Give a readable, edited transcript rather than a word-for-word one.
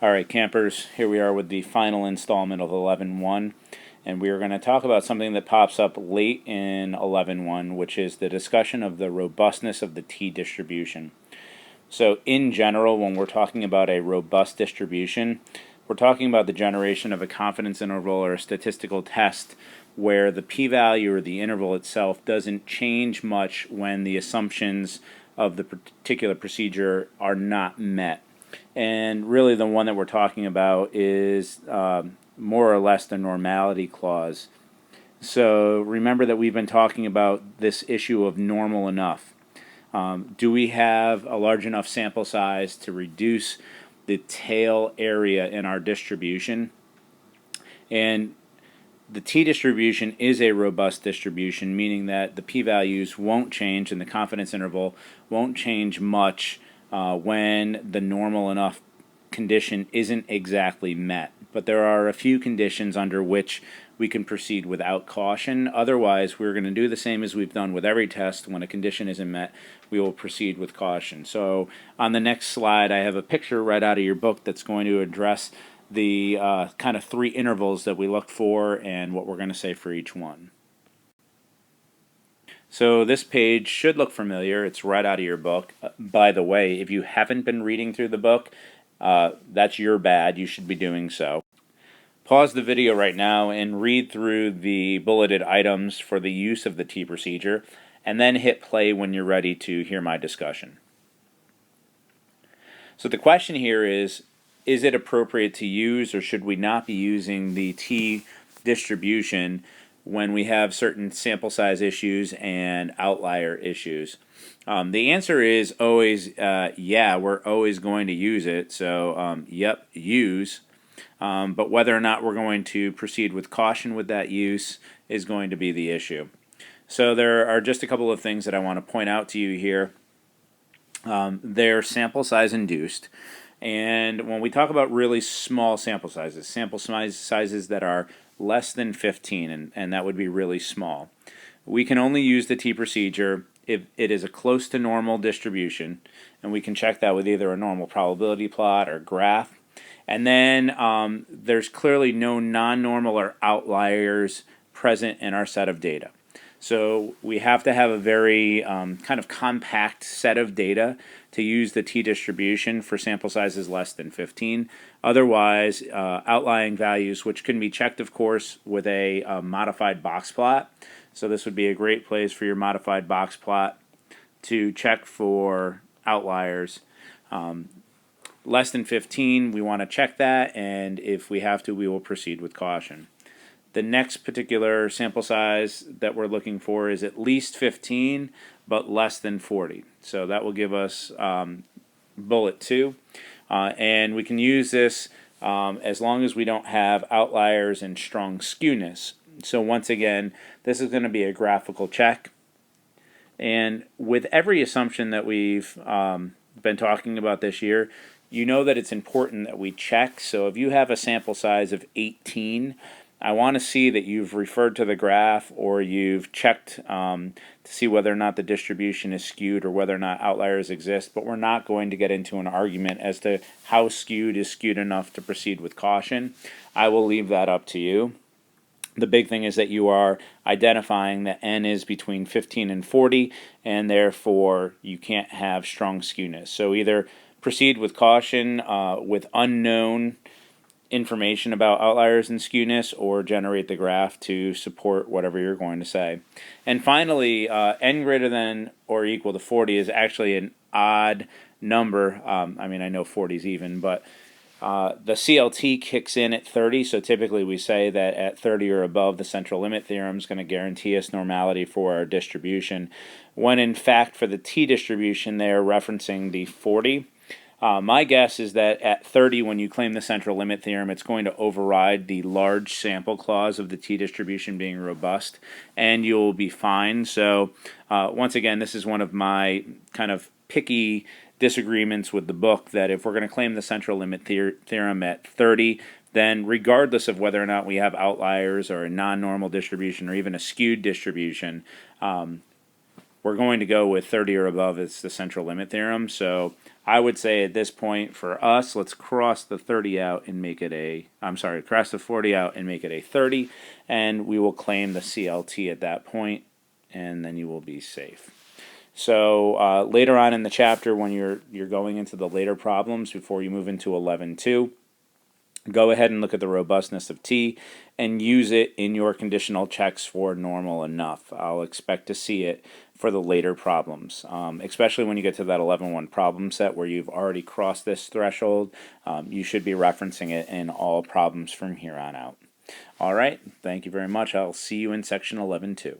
Alright campers, here we are with the final installment of 11.1, and we are going to talk about something that pops up late in 11.1, which is the discussion of the robustness of the t-distribution. So in general, when we're talking about a robust distribution, we're talking about the generation of a confidence interval or a statistical test where the p-value or the interval itself doesn't change much when the assumptions of the particular procedure are not met. And really the one that we're talking about is more or less the normality clause. So remember that we've been talking about this issue of normal enough. Do we have a large enough sample size to reduce the tail area in our distribution? And the t-distribution is a robust distribution, meaning that the p-values won't change and the confidence interval won't change much when the normal enough condition isn't exactly met. But there are a few conditions under which we can proceed without caution. Otherwise, we're going to do the same as we've done with every test. When a condition isn't met, we will proceed with caution. So on the next slide, I have a picture right out of your book that's going to address the kind of three intervals that we looked for and what we're going to say for each one. So this page should look familiar. It's right out of your book. By the way, if you haven't been reading through the book, that's your bad. You should be doing so. Pause the video right now and read through the bulleted items for the use of the T procedure, and then hit play when you're ready to hear my discussion. So the question here is it appropriate to use or should we not be using the T distribution when we have certain sample size issues and outlier issues? The answer is always yeah, we're always going to use it. So yep, use. But whether or not we're going to proceed with caution with that use is going to be the issue. So there are just a couple of things that I want to point out to you here. They're sample size induced. And when we talk about really small sample sizes that are less than 15, and that would be really small, we can only use the T procedure if it is a close to normal distribution, and we can check that with either a normal probability plot or graph. And then there's clearly no non-normal or outliers present in our set of data. So we have to have a very kind of compact set of data to use the t-distribution for sample sizes less than 15. Otherwise, outlying values, which can be checked, of course, with a modified box plot. So this would be a great place for your modified box plot to check for outliers. Less than 15, we want to check that, and if we have to, we will proceed with caution. The next particular sample size that we're looking for is at least 15, but less than 40. So that will give us bullet 2. And we can use this as long as we don't have outliers and strong skewness. So once again, this is going to be a graphical check. And with every assumption that we've been talking about this year, you know that it's important that we check. So if you have a sample size of 18, I want to see that you've referred to the graph or you've checked to see whether or not the distribution is skewed or whether or not outliers exist, but we're not going to get into an argument as to how skewed is skewed enough to proceed with caution. I will leave that up to you. The big thing is that you are identifying that n is between 15 and 40, and therefore you can't have strong skewness. So either proceed with caution with unknown information about outliers and skewness, or generate the graph to support whatever you're going to say. And finally, n greater than or equal to 40 is actually an odd number. I mean, I know 40 is even, but the CLT kicks in at 30, so typically we say that at 30 or above, the central limit theorem is going to guarantee us normality for our distribution, when in fact for the t-distribution they're referencing the 40. My guess is that at 30, when you claim the central limit theorem, it's going to override the large sample clause of the t-distribution being robust, and you'll be fine. So once again, this is one of my kind of picky disagreements with the book, that if we're going to claim the central limit theorem at 30, then regardless of whether or not we have outliers or a non-normal distribution or even a skewed distribution, we're going to go with 30 or above as the central limit theorem. So I would say at this point for us, let's cross the 30 out and make it cross the 40 out and make it a 30, and we will claim the CLT at that point, and then you will be safe. So later on in the chapter, when you're going into the later problems before you move into 11.2, go ahead and look at the robustness of T and use it in your conditional checks for normal enough. I'll expect to see it for the later problems, especially when you get to that 11.1 problem set where you've already crossed this threshold. You should be referencing it in all problems from here on out. All right, thank you very much. I'll see you in section 11.2.